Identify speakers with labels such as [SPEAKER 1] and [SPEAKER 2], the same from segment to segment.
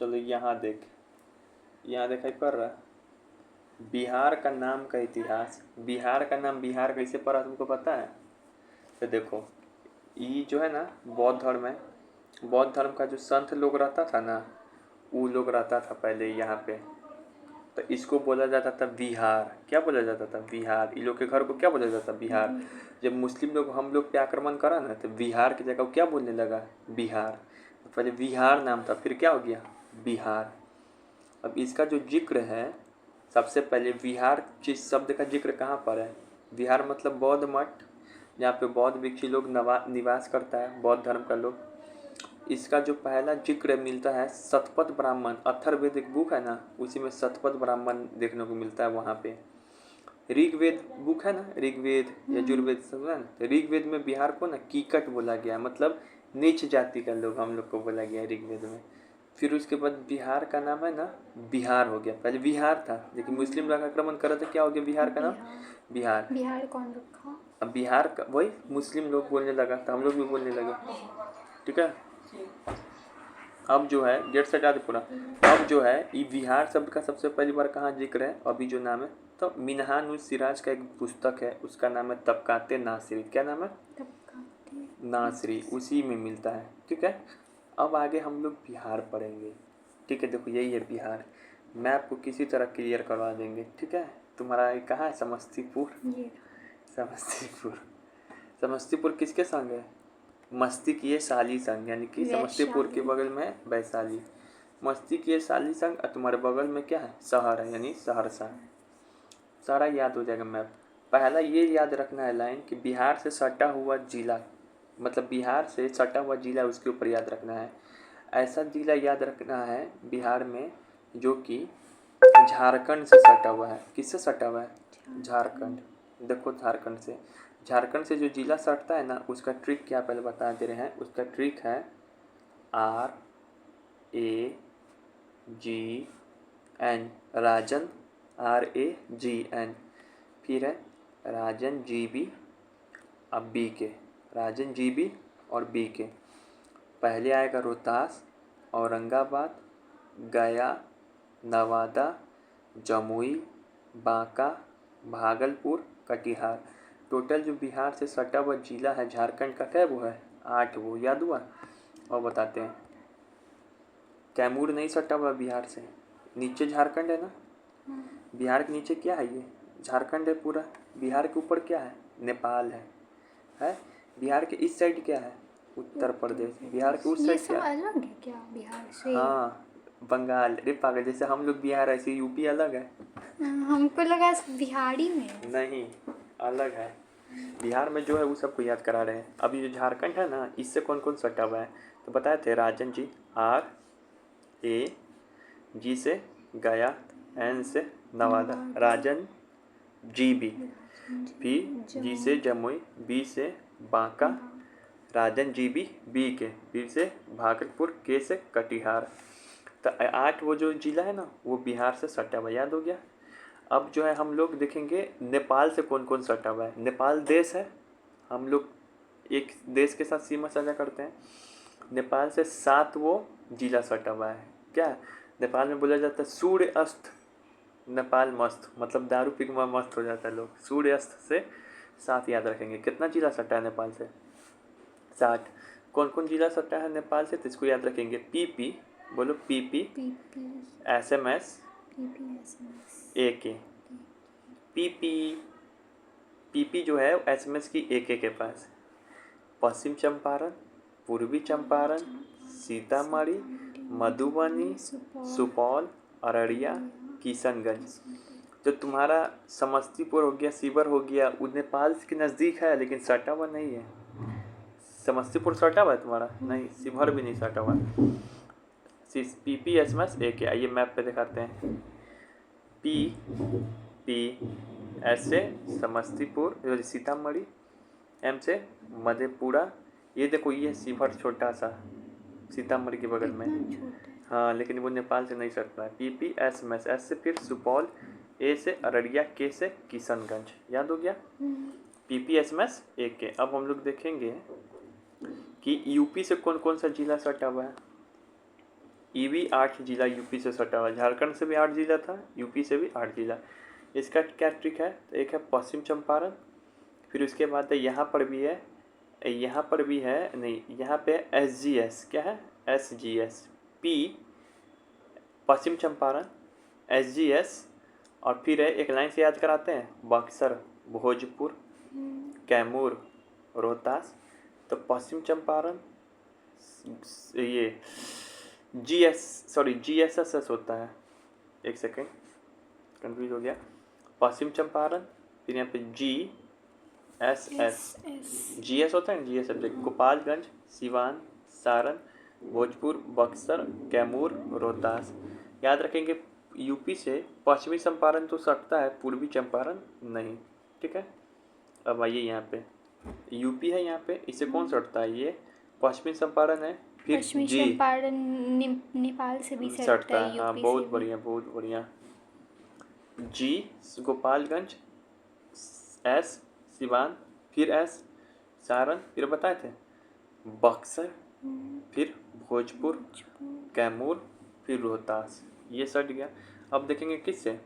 [SPEAKER 1] चलो यहाँ देख, यहाँ दिखाई पड़ रहा है बिहार का नाम का इतिहास। बिहार का नाम बिहार कैसे पड़ा तुमको पता है? तो देखो, ये जो है ना बौद्ध धर्म है। बौद्ध धर्म का जो संत लोग रहता था ना, वो लोग रहता था पहले यहाँ पे। तो इसको बोला जाता था बिहार। क्या बोला जाता था? बिहार। इन लोग के घर को क्या बोला जाता था? बिहार। जब मुस्लिम लोग हम लोग पे आक्रमण करा ना, तो बिहार की जगह क्या बोलने लगा? बिहार। तो पहले बिहार नाम था, फिर क्या हो गया? बिहार। अब इसका जो जिक्र है, सबसे पहले बिहार जिस शब्द का जिक्र कहाँ पर है? बिहार मतलब बौद्ध मठ, जहाँ पे बौद्ध भिक्षु लोग निवास करता है, बौद्ध धर्म का लोग। इसका जो पहला जिक्र मिलता है शतपथ ब्राह्मण, अथर्ववेद एक बुक है ना, उसी में शतपथ ब्राह्मण देखने को मिलता है वहाँ पे। ऋग्वेद बुक है ना, ऋग्वेद यजुर्वेद सब है ना। ऋग्वेद में बिहार को ना कीकट बोला गया, मतलब नीच जाति का लोग हम लोग को बोला गया ऋग्वेद में। फिर उसके बाद बिहार का नाम है ना बिहार हो गया। पहले बिहार था, लेकिन मुस्लिम लोग आक्रमण करा तो क्या हो गया बिहार का नाम? बिहार।
[SPEAKER 2] बिहार कौन रखा?
[SPEAKER 1] अब बिहार का वही मुस्लिम लोग बोलने लगा, तो हम लोग भी बोलने लगे। ठीक है। अब जो है गेट से हटा दे पूरा। अब जो है ये बिहार शब्द का सबसे पहली बार कहाँ जिक्र है अभी जो नाम है? तो मिनहानुल सिराज का एक पुस्तक है, उसका नाम है तबकाते नासिरी। क्या नाम है? नासिरी। उसी में मिलता है। ठीक है। अब आगे हम लोग बिहार पढ़ेंगे। ठीक है। देखो यही है बिहार। मैं आपको किसी तरह क्लियर करवा देंगे। ठीक है। तुम्हारा ये कहाँ है? समस्तीपुर। समस्तीपुर। समस्तीपुर किसके संग है? मस्ती किए साली संग, यानी कि समस्तीपुर के बगल में वैशाली। मस्ती किए साली संग और तुम्हारे बगल में क्या है? शहर है, यानी सहरसा। सारा याद हो जाएगा मैप। पहला ये याद रखना है लाइन कि बिहार से सटा हुआ जिला, मतलब बिहार से सटा हुआ जिला, उसके ऊपर याद रखना है। ऐसा जिला याद रखना है बिहार में जो कि झारखंड से सटा हुआ है। किससे सटा हुआ है? झारखंड। देखो झारखंड से जो जिला सटता है ना, उसका ट्रिक क्या पहले बता दे रहे हैं। उसका ट्रिक है RAGN, राजन, RAGN। फिर है राजन GB, अब BK, राजन GB और BK। पहले आएगा रोहतास, औरंगाबाद, गया, नवादा, जमुई, बांका, भागलपुर, कटिहार। टोटल जो बिहार से सटा हुआ जिला है झारखंड का, क्या वो है? 8 वो। याद हुआ? और बताते हैं। कैमूर नहीं सटा हुआ बिहार से, नीचे झारखंड है ना। बिहार के नीचे क्या है? ये झारखंड है पूरा। बिहार के ऊपर क्या है? नेपाल है? बिहार के इस साइड क्या है? उत्तर प्रदेश। बिहार के उस साइड क्या है?
[SPEAKER 2] अलग है क्या बिहार से?
[SPEAKER 1] हाँ, बंगाल। अरे पागल, जैसे हम लोग बिहार ऐसे यूपी अलग है।
[SPEAKER 2] हमको लगा बिहारी में।
[SPEAKER 1] नहीं, अलग है। बिहार में जो है वो सबको याद करा रहे हैं। अभी जो झारखंड है ना, इससे कौन कौन सटा हुआ है तो बताए थे। राजन जी, RAG से गया, N से नवादा, राजन GB। G से जमुई, B से बांका, राजन GB, BK, फिर से भागलपुर, K से कटिहार। तो 8 वो जो जिला है ना, वो बिहार से सटा हुआ। याद हो गया? अब जो है हम लोग देखेंगे नेपाल से कौन कौन सटा हुआ है। नेपाल देश है, हम लोग एक देश के साथ सीमा साझा करते हैं। नेपाल से 7 वो जिला सटा हुआ है। क्या? नेपाल में बोला जाता है सूर्य अस्त नेपाल मस्त, मतलब दारू पी के मस्त हो जाता है लोग। सूर्य अस्त से 7 याद रखेंगे। कितना जिला सटा है नेपाल से? 7। कौन कौन जिला सटा है नेपाल से तो इसको याद रखेंगे। PP, बोलो PP, SMS, AK। PP जो है SMS की AK के पास। पश्चिम चंपारण, पूर्वी चंपारण, सीतामढ़ी, मधुबनी, सुपौल, अररिया, किशनगंज। जो तुम्हारा समस्तीपुर हो गया, शिवहर हो गया, वो नेपाल के नज़दीक है, लेकिन सटा हुआ नहीं है। समस्तीपुर सटा हुआ है तुम्हारा? नहीं, शिवहर भी नहीं सटा हुआ। PP SMS AK। आइए मैप पे दिखाते हैं। P S से समस्तीपुर, सीतामढ़ी, M से मधेपुरा। ये देखो, ये शिवहर छोटा सा सीतामढ़ी के बगल में। हाँ, लेकिन वो नेपाल से नहीं सटता है। PP SMS, S से फिर सुपौल, A से अररिया, K से किशनगंज। याद हो गया? PP SMS AK। अब हम लोग देखेंगे कि यूपी से कौन कौन सा जिला सटा हुआ है। ये भी 8 जिला यूपी से सटा हुआ, झारखंड से भी 8 जिला था, यूपी से भी 8 जिला। इसका क्या ट्रिक है, तो एक है पश्चिम चंपारण, फिर उसके बाद यहाँ पर भी है, यहाँ पर भी है, नहीं यहाँ पे SGS, क्या है SGS P पश्चिम चंपारण SGS, और फिर है एक लाइन से याद कराते हैं, बक्सर, भोजपुर, कैमूर, रोहतास। तो पश्चिम चंपारण ये GSS होता है, एक सेकेंड कंफ्यूज हो गया, पश्चिम चंपारण, फिर यहाँ पे GS होता है ना, GS सब्जेक्ट, गोपालगंज, सिवान, सारण, भोजपुर, बक्सर, कैमूर, रोहतास। याद रखेंगे यूपी से पश्चिमी चंपारण तो सटता है, पूर्वी चंपारण नहीं, ठीक है। अब आइए यहाँ पे यूपी है, यहाँ पे इससे कौन सटता है, ये पश्चिमी चंपारण है, फिर
[SPEAKER 2] पश्चिमी
[SPEAKER 1] जी
[SPEAKER 2] चंपारण नेपाल से भी
[SPEAKER 1] सटता
[SPEAKER 2] सटता
[SPEAKER 1] है,
[SPEAKER 2] है,
[SPEAKER 1] हाँ
[SPEAKER 2] यूपी
[SPEAKER 1] बहुत
[SPEAKER 2] से
[SPEAKER 1] बढ़िया बहुत बढ़िया। जी गोपालगंज, S सिवान, फिर S सारण, फिर बताए थे बक्सर, फिर भोजपुर, कैमूर, फिर रोहतास, ये सट गया। अब देखेंगे किससे,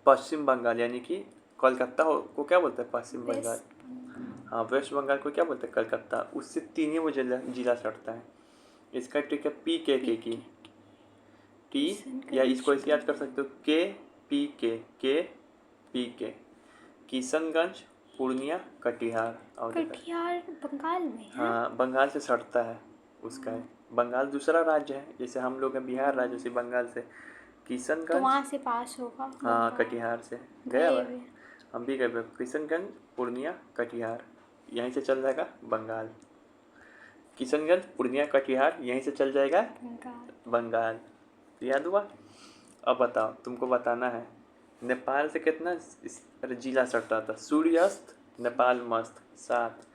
[SPEAKER 1] पश्चिम बंगाल, यानी कि कोलकाता को क्या बोलते हैं पश्चिम बंगाल, हाँ वेस्ट बंगाल को क्या बोलते हैं कलकत्ता, उससे 3 ही वो जिला सटता है। इसका ट्रिक है PK की टी, या इसको ऐसे याद कर सकते हो KPK किशनगंज, पूर्णिया, कटिहार। और
[SPEAKER 2] कटिहार बंगाल में है।
[SPEAKER 1] हाँ बंगाल से सटता है उसका है, बंगाल दूसरा राज्य है, जैसे हम लोग हैं बिहार राज्य से, बंगाल से
[SPEAKER 2] तो
[SPEAKER 1] किशनगंज,
[SPEAKER 2] वहाँ से पास होगा
[SPEAKER 1] हाँ
[SPEAKER 2] बंगाल।
[SPEAKER 1] कटिहार से गया हुआ
[SPEAKER 2] गए हुए।
[SPEAKER 1] हम भी गए हुए, किशनगंज, पूर्णिया, कटिहार, यहीं से चल जाएगा बंगाल, किशनगंज, पूर्णिया, कटिहार, यहीं से चल जाएगा बंगाल। याद हुआ। अब बताओ, तुमको बताना है नेपाल से कितना जिला सटता था, सूर्यास्त, नेपाल मस्त 7,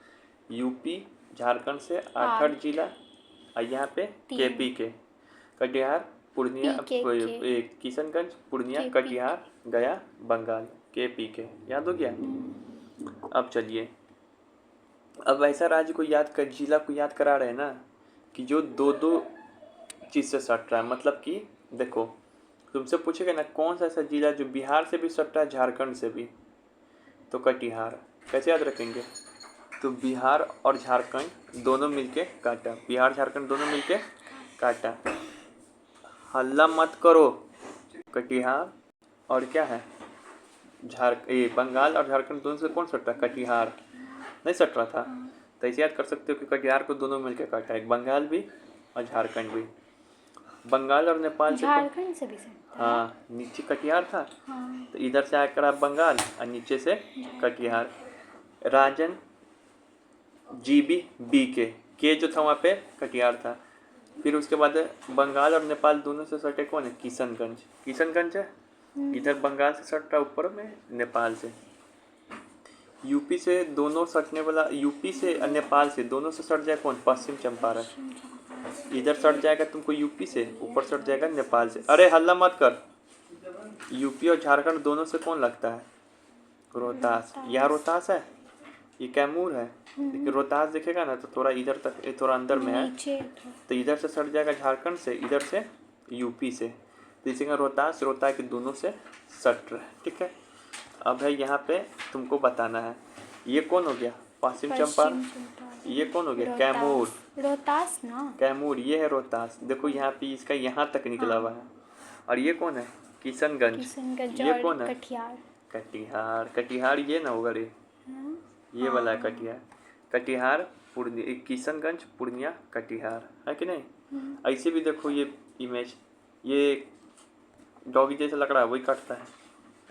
[SPEAKER 1] यूपी झारखंड से 8 जिला, और यहाँ पे KPK कटिहार, पूर्णिया, किशनगंज, पूर्णिया, कटिहार, गया, बंगाल, KPK याद हो गया। अब चलिए, अब ऐसा राज्य को याद कर, जिला को याद करा रहे हैं ना, कि जो दो दो चीज़ से सट रहा है, मतलब कि देखो तुमसे पूछेगा ना कौन सा ऐसा जिला जो बिहार से भी सट रहा है, झारखंड से भी, तो कटिहार। कैसे याद रखेंगे, तो बिहार और झारखंड दोनों मिलके काटा, बिहार झारखंड दोनों मिलके काटा, हल्ला मत करो, कटिहार और क्या है बंगाल और झारखंड दोनों से कौन सट रहा है, कटिहार नहीं सट रहा था, तो ऐसे याद कर सकते हो कि कटिहार को दोनों मिलकर काटा, एक बंगाल भी और झारखंड भी। बंगाल और नेपाल से
[SPEAKER 2] झारखंड से भी सकता है।
[SPEAKER 1] हाँ नीचे कटिहार था,
[SPEAKER 2] हाँ।
[SPEAKER 1] तो इधर से आकर आप बंगाल और नीचे से कटिहार। राजन GB BK जो था वहाँ पे कटिहार था। फिर उसके बाद बंगाल और नेपाल दोनों से सटे कौन है, किशनगंज है, इधर बंगाल से सट रहा ऊपर में नेपाल से। यूपी से दोनों सटने वाला, यूपी से और नेपाल से दोनों से सट जाए कौन, पश्चिम चंपारण, इधर सट जाएगा तुमको यूपी से, ऊपर सट जाएगा नेपाल से। अरे हल्ला मत कर, यूपी और झारखंड दोनों से कौन लगता है, रोहतास। यहाँ रोहतास है, ये कैमूर है, लेकिन रोहतास दिखेगा ना तो थोड़ा इधर तक, ये थोड़ा अंदर में है, तो इधर से सट जाएगा झारखंड से, इधर से यूपी से, तो इसी का रोहतास के दोनों से सट रहा है, ठीक है। अब है यहाँ पे तुमको बताना है, ये कौन हो गया पश्चिम चंपारण, ये कौन हो गया कैमूर,
[SPEAKER 2] रोहतास ना,
[SPEAKER 1] कैमूर ये है रोहतास, देखो यहाँ पे इसका यहाँ तक निकला हुआ है। और ये कौन है किशनगंज, ये कौन है कटिहार ये ना होगा रे, ये वाला है कटिहार किशनगंज, पूर्णिया, कटिहार है कि नहीं। ऐसे भी देखो ये इमेज, ये डॉगी जैसा लग रहा है, वही कटता है,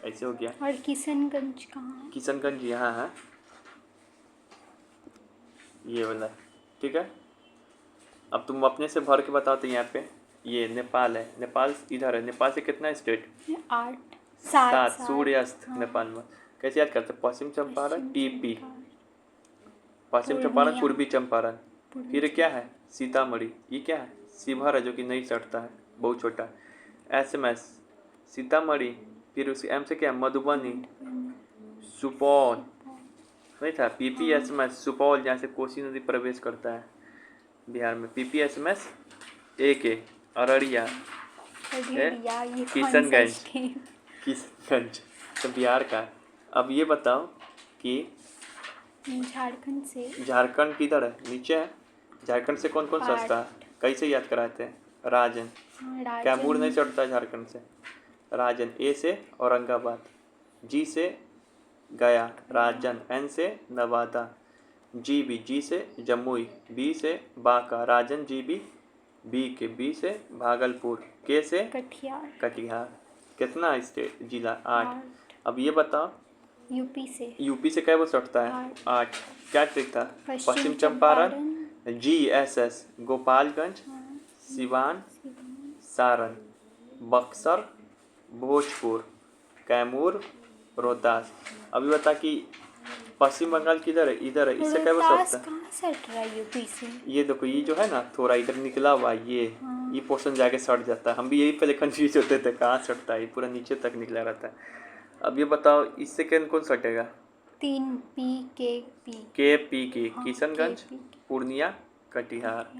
[SPEAKER 1] ऐसे हो गया।
[SPEAKER 2] और किशनगंज कहाँ है,
[SPEAKER 1] किशनगंज यहाँ है, ये वाला, ठीक है। अब तुम अपने से भर के बताओ, तो यहाँ पे ये नेपाल है, नेपाल इधर है, नेपाल से कितना स्टेट 7 सूर्यास्त नेपाल में। कैसे याद करते, पश्चिम चंपारण TP, पश्चिम चंपारण, पूर्वी चंपारण, फिर क्या है सीतामढ़ी, ये क्या है शिवहर है जो कि नहीं सटता है, बहुत छोटा है। SMS सीतामढ़ी, फिर उसके M से क्या मधुबनी, सुपौल नहीं था, PPSMS सुपौल, जहाँ से कोसी नदी प्रवेश करता है बिहार में, PPSMS AK अररिया,
[SPEAKER 2] अररिया ये कौन सा
[SPEAKER 1] किशनगंज,
[SPEAKER 2] स्टेट?
[SPEAKER 1] किशनगंज तो बिहार का। अब ये बताओ कि
[SPEAKER 2] झारखंड से।
[SPEAKER 1] झारखंड किधर है? नीचे है। झारखंड से कौन कौन सस्ता है? कैसे याद कराए थे? राजन।
[SPEAKER 2] हाँ,
[SPEAKER 1] कैमूर नहीं
[SPEAKER 2] राजन।
[SPEAKER 1] चढ़ता झारखंड से। राजन। ए से औरंगाबाद, जी से गया, राजन। एन से नवादा, जी से जमुई, बी से बांका, राजन जीबी, बी से भागलपुर, के से
[SPEAKER 2] कटिहार।
[SPEAKER 1] कटिहार। कितना स्टेट जिला? 8।
[SPEAKER 2] 8।
[SPEAKER 1] अब ये बताओ
[SPEAKER 2] यूपी से।
[SPEAKER 1] यूपी से कै वो सटता है?
[SPEAKER 2] 8।
[SPEAKER 1] 8। क्या ट्रिक था?
[SPEAKER 2] पश्चिम
[SPEAKER 1] चंपारण,
[SPEAKER 2] चंपारण।
[SPEAKER 1] GSS, गोपालगंज,
[SPEAKER 2] हाँ,
[SPEAKER 1] सिवान,
[SPEAKER 2] सिवान।
[SPEAKER 1] सारण, बक्सर, भोजपुर, कैमूर, रोहतास। अभी बता कि पश्चिम बंगाल किधर है? इधर है। इससे क्या वो
[SPEAKER 2] रोहतास
[SPEAKER 1] सटता है?
[SPEAKER 2] कहाँ सट रहा है यूपी से?
[SPEAKER 1] ये देखो, ये जो है ना थोड़ा इधर निकला हुआ ये
[SPEAKER 2] हाँ।
[SPEAKER 1] ये पोर्शन जाके सट जाता है। हम भी यही पहले कंफ्यूज होते थे कहाँ सटता है, ये पूरा नीचे तक निकला रहता है। अब ये बताओ इससे कौन कौन सटेगा?
[SPEAKER 2] 3 पी के पी।
[SPEAKER 1] के पी की
[SPEAKER 2] हाँ,
[SPEAKER 1] किशनगंज,
[SPEAKER 2] KP।
[SPEAKER 1] पूर्णिया, कटिहार।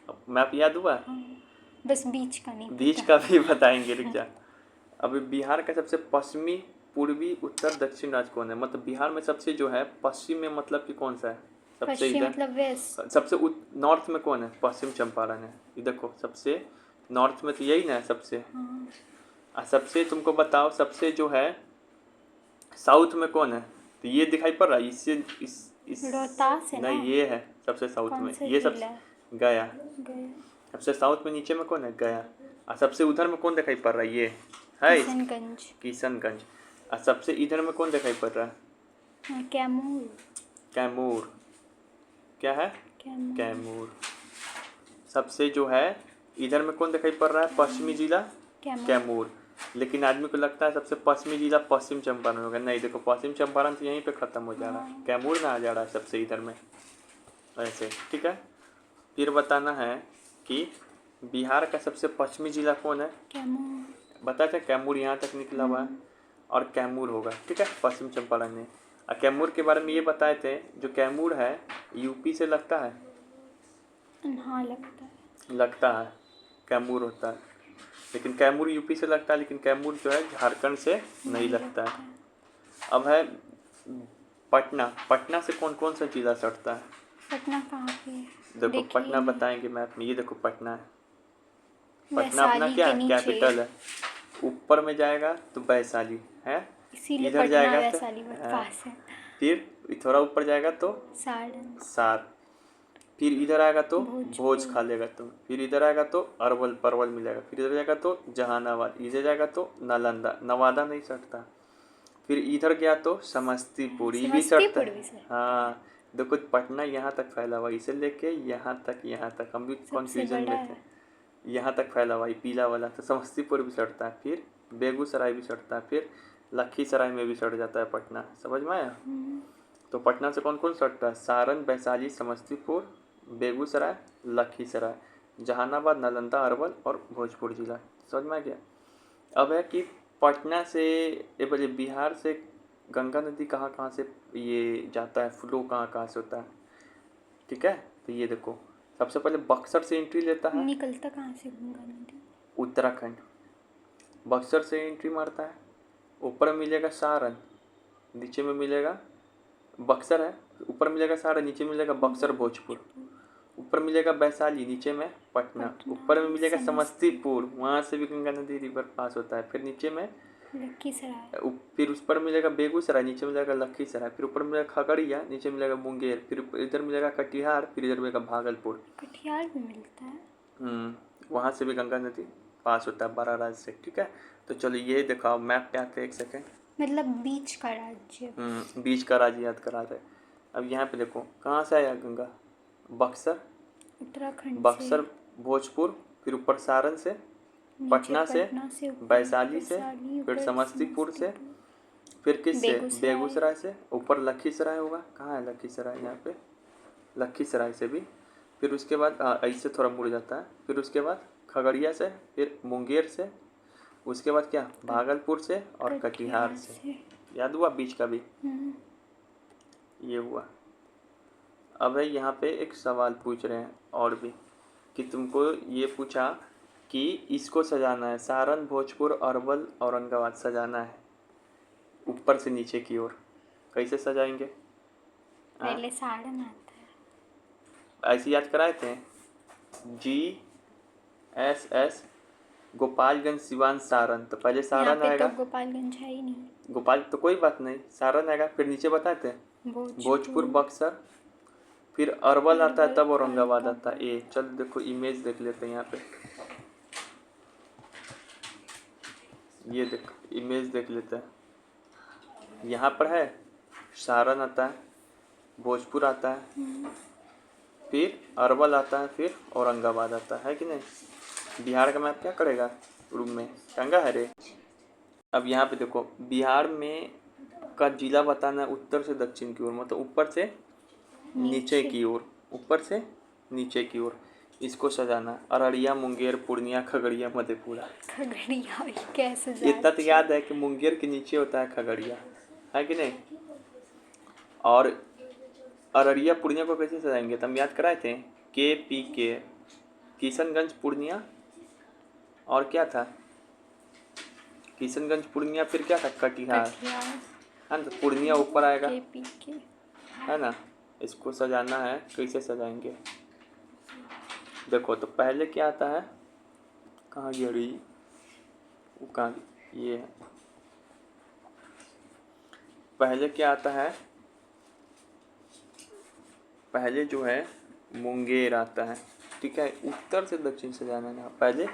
[SPEAKER 1] अब मैप याद हुआ?
[SPEAKER 2] हाँ, बस बीच का नहीं
[SPEAKER 1] बीच
[SPEAKER 2] पता।
[SPEAKER 1] का भी बताएंगे, रुक जा। अभी बिहार का सबसे पश्चिमी, पूर्वी, उत्तर, दक्षिण राज्य कौन है? मतलब बिहार में सबसे जो है पश्चिम में, मतलब कि कौन सा है सबसे?
[SPEAKER 2] पश्चिम
[SPEAKER 1] इधर
[SPEAKER 2] मतलब वेस्ट।
[SPEAKER 1] सबसे नॉर्थ में कौन है? पश्चिम चंपारण है। ये देखो सबसे नॉर्थ में तो यही ना है सबसे।
[SPEAKER 2] हाँ।
[SPEAKER 1] सबसे तुमको बताओ सबसे जो है साउथ में कौन है? तो ये दिखाई पड़ रहा है इससे इस
[SPEAKER 2] रोहतास है ना?
[SPEAKER 1] नहीं, ये है सबसे साउथ
[SPEAKER 2] कौन
[SPEAKER 1] में।
[SPEAKER 2] सा
[SPEAKER 1] ये
[SPEAKER 2] जिला
[SPEAKER 1] सबसे
[SPEAKER 2] है?
[SPEAKER 1] गया।
[SPEAKER 2] गया।
[SPEAKER 1] सबसे साउथ में नीचे में कौन है? गया। और सबसे उधर में कौन दिखाई पड़ रहा है? ये है
[SPEAKER 2] किशनगंज।
[SPEAKER 1] किशनगंज। और सबसे इधर में कौन दिखाई पड़ रहा है?
[SPEAKER 2] हाँ, कैमूर।
[SPEAKER 1] कैमूर। क्या है?
[SPEAKER 2] कैमूर।
[SPEAKER 1] कैमूर। सबसे जो है इधर में कौन दिखाई पड़ रहा है? पश्चिमी जिला
[SPEAKER 2] कैमूर।
[SPEAKER 1] कैमूर। लेकिन आदमी को लगता है सबसे पश्चिमी जिला पश्चिम चंपारण होगा। नहीं, देखो पश्चिम चंपारण तो यहीं पे ख़त्म हो जा रहा है, कैमूर ना आ जा रहा है सबसे इधर में ऐसे। ठीक है, फिर बताना है कि बिहार का सबसे पश्चिमी जिला कौन है?
[SPEAKER 2] कैमूर।
[SPEAKER 1] बताए थे कैमूर यहाँ तक निकला हुआ है और कैमूर होगा। ठीक है, पश्चिम चंपारण में। और कैमूर के बारे में ये बताए थे, जो कैमूर है यूपी से लगता है।
[SPEAKER 2] हाँ, लगता
[SPEAKER 1] है कैमूर होता है, लेकिन कैमूर यूपी से लगता है, लेकिन कैमूर जो है झारखंड से नहीं लगता है। अब है पटना। पटना से कौन कौन सा जिला सटता है?
[SPEAKER 2] पटना कहाँ पे है?
[SPEAKER 1] देखो पटना बताएंगे मैप में। ये देखो पटना है। पटना अपना
[SPEAKER 2] वैशाली
[SPEAKER 1] क्या
[SPEAKER 2] के
[SPEAKER 1] है?
[SPEAKER 2] नीचे।
[SPEAKER 1] कैपिटल है। ऊपर में जाएगा तो वैशाली है,
[SPEAKER 2] इसीलिए
[SPEAKER 1] इधर
[SPEAKER 2] पटना
[SPEAKER 1] जाएगा तो
[SPEAKER 2] वैशाली बहुत पास है।
[SPEAKER 1] फिर थोड़ा ऊपर जाएगा तो
[SPEAKER 2] सारण।
[SPEAKER 1] सार। फिर इधर आएगा तो
[SPEAKER 2] भोजपुर।
[SPEAKER 1] भोज खा लेगा तुम। फिर इधर आएगा तो अरवल परवल मिलेगा। फिर इधर जाएगा तो जहानाबाद। इधर जाएगा तो नालंदा। नवादा नहीं सटता। फिर इधर गया तो समस्तीपुर, ये भी सटता
[SPEAKER 2] समस्तीपुर
[SPEAKER 1] है।
[SPEAKER 2] भी सर।
[SPEAKER 1] हाँ, देखो पटना यहाँ तक फैला हुआ, इसे लेके यहाँ तक हम भी
[SPEAKER 2] सबसे
[SPEAKER 1] कन्फ्यूजन
[SPEAKER 2] बड़ा
[SPEAKER 1] में थे।
[SPEAKER 2] है।
[SPEAKER 1] यहाँ तक फैला हुआ ये पीला वाला, तो समस्तीपुर भी सटता है। फिर बेगूसराय भी सटता है। फिर लखीसराय में भी सट जाता है पटना। समझ में आया? तो पटना से कौन कौन सटता है? सारण, वैशाली, समस्तीपुर, बेगूसराय, लखीसराय, जहानाबाद, नालंदा, अरवल और भोजपुर जिला। समझ में आ गया? अब है कि पटना से ये बोले बिहार से गंगा नदी कहाँ कहाँ से ये जाता है, फ्लो कहाँ कहाँ से होता है। ठीक है, तो ये देखो सबसे पहले बक्सर से एंट्री लेता है।
[SPEAKER 2] निकलता कहाँ से गंगा नदी?
[SPEAKER 1] उत्तराखंड। बक्सर से एंट्री मारता है। ऊपर में मिलेगा सारण, नीचे में मिलेगा बक्सर है, ऊपर मिलेगा सारण, नीचे मिलेगा बक्सर भोजपुर। ऊपर मिलेगा वैशाली, नीचे में पटना। ऊपर में मिलेगा समस्तीपुर, वहाँ से भी गंगा नदी रिवर पास होता है। फिर नीचे में
[SPEAKER 2] लखीसराय।
[SPEAKER 1] फिर उस पर मिलेगा बेगूसराय, नीचे मिलेगा लखीसराय। फिर ऊपर मिलेगा खगड़िया, नीचे मिलेगा मुंगेर। फिर इधर मिलेगा कटिहार। फिर इधर मिलेगा भागलपुर।
[SPEAKER 2] कटिहार भी मिलता है।
[SPEAKER 1] वहाँ से भी गंगा नदी पास होता है 12 राज्य से। ठीक है, तो चलो ये दिखाओ मैप पे आते एक सेकेंड।
[SPEAKER 2] मतलब बीच का राज्य।
[SPEAKER 1] बीच का राज्य याद करा रहे। अब यहाँ पे देखो कहाँ से आया गंगा? बक्सर।
[SPEAKER 2] उत्तराखंड
[SPEAKER 1] बक्सर, भोजपुर, फिर ऊपर सारण से, पटना से, वैशाली से, फिर समस्तीपुर से, फिर किस से? बेगूसराय से। ऊपर लखीसराय होगा। कहाँ है लखीसराय? यहाँ पे लखीसराय से भी। फिर उसके बाद ऐसे थोड़ा मुड़ जाता है। फिर उसके बाद खगड़िया से, फिर मुंगेर से, उसके बाद क्या भागलपुर से और कटिहार से। याद हुआ बीच का भी? ये हुआ। अब है यहाँ पे एक सवाल पूछ रहे हैं और भी कि तुमको ये पूछा कि इसको सजाना है, सारण, भोजपुर, अरवल, औरंगाबाद सजाना है ऊपर से नीचे की ओर। कैसे सजाएंगे?
[SPEAKER 2] पहले साड़न आता है।
[SPEAKER 1] ऐसे याद कराए थे। GSS गोपालगंज, सिवान, सारण। तो पहले
[SPEAKER 2] यहाँ
[SPEAKER 1] सारण
[SPEAKER 2] पे
[SPEAKER 1] आएगा।
[SPEAKER 2] तो गोपालगंज है ही नहीं।
[SPEAKER 1] गोपाल तो कोई बात नहीं, सारण आएगा, फिर नीचे बताते हैं भोजपुर, बक्सर, फिर अरवल आता है, तब औरंगाबाद आता है। ए चल देखो इमेज देख लेते हैं यहाँ पे, ये देख इमेज देख लेते हैं। यहाँ पर है सारण आता है, भोजपुर आता है, फिर अरवल आता है, फिर औरंगाबाद आता है कि नहीं। बिहार का मैप क्या करेगा रूम में, टंगा है रे। अब यहाँ पे देखो बिहार में का जिला बताना है उत्तर से दक्षिण की ओर, मतलब ऊपर से नीचे की ओर, ऊपर से नीचे की ओर इसको सजाना। अररिया, मुंगेर, पूर्णिया, खगड़िया, मधेपुरा।
[SPEAKER 2] खगड़िया कैसे
[SPEAKER 1] इतना तो याद है कि मुंगेर के नीचे होता है खगड़िया, है कि नहीं। और अररिया पूर्णिया को कैसे सजाएंगे तो हम याद कराए थे। KPK किशनगंज, पूर्णिया, और क्या था किशनगंज, पूर्णिया, फिर क्या था कटिहार, है ना। तो पूर्णिया ऊपर आएगा,
[SPEAKER 2] KPK
[SPEAKER 1] है ना। इसको सजाना है, कैसे सजाएंगे देखो। तो पहले क्या आता है, कहाँ गया रही वो, कहाँ, ये है। पहले क्या आता है, पहले जो है मुंगेर आता है, ठीक है। उत्तर से दक्षिण से जाना है, पहले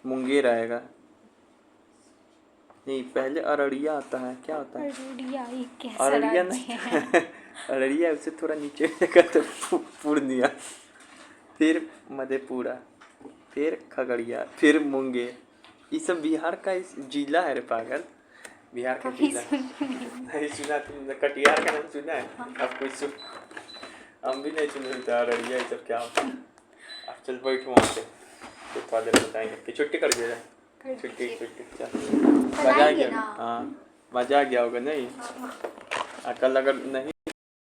[SPEAKER 1] मुंगेर आएगा, नहीं पहले अररिया आता है। क्या होता है अररिया नहीं अररिया उससे थोड़ा नीचे तो पूर्णिया, फिर मधेपुरा, फिर खगड़िया, फिर मुंगेर। ये सब बिहार का इस जिला है रे पागल, बिहार का जिला नहीं सुना तुमने। कटिहार का नाम सुना है? अब कुछ सुन, हम भी नहीं सुने थे अररिया ये सब क्या होता है। अब चल बैठ वहाँ पे, तो थोड़ा देर बताएंगे कि छुट्टी कर दिया जाए। छुट्टी चल, मजा आ गया। हाँ मजा आ गया होगा नहीं। कल अगर नहीं